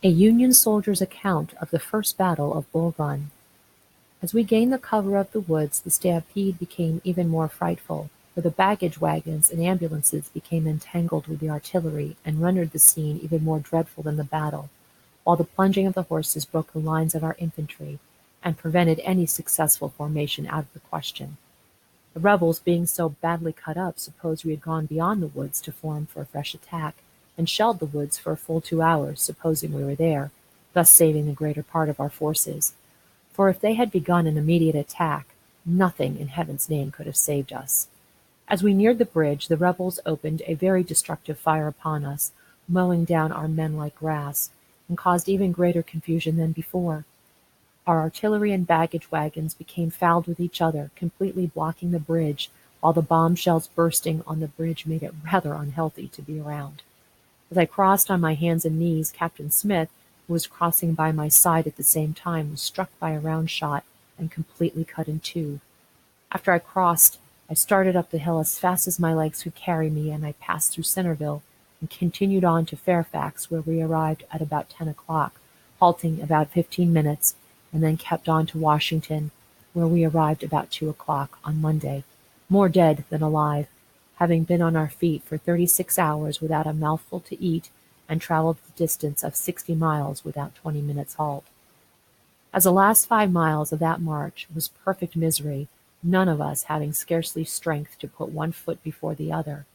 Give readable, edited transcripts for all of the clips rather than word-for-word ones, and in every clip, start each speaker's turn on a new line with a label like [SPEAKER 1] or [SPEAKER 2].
[SPEAKER 1] A Union soldier's account of the first battle of Bull Run. As we gained the cover of the woods, the stampede became even more frightful, for the baggage wagons and ambulances became entangled with the artillery and rendered the scene even more dreadful than the battle, while the plunging of the horses broke the lines of our infantry and prevented any successful formation out of the question. The rebels, being so badly cut up, supposed we had gone beyond the woods to form for a fresh attack, and shelled the woods for a full 2 hours, supposing we were there, thus saving the greater part of our forces. For if they had begun an immediate attack, nothing in heaven's name could have saved us. As we neared the bridge, the rebels opened a very destructive fire upon us, mowing down our men like grass, and caused even greater confusion than before. Our artillery and baggage wagons became fouled with each other, completely blocking the bridge, while the bombshells bursting on the bridge made it rather unhealthy to be around. As I crossed on my hands and knees, Captain Smith, who was crossing by my side at the same time, was struck by a round shot and completely cut in two. After I crossed, I started up the hill as fast as my legs could carry me, and I passed through Centerville and continued on to Fairfax, where we arrived at about 10 o'clock, halting about 15 minutes, and then kept on to Washington, where we arrived about 2 o'clock on Monday, more dead than alive, having been on our feet for 36 hours without a mouthful to eat, and traveled the distance of 60 miles without 20 minutes' halt. As the last 5 miles of that march was perfect misery, none of us having scarcely strength to put one foot before the other.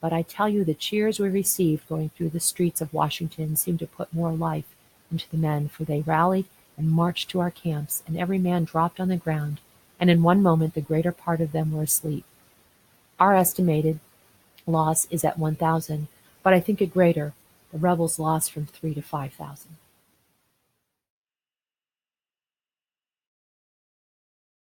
[SPEAKER 1] But I tell you the cheers we received going through the streets of Washington seemed to put more life into the men, for they rallied and marched to our camps, and every man dropped on the ground, and in one moment the greater part of them were asleep. Our estimated loss is at 1,000, but I think it greater. The rebels lost from 3 to 5,000.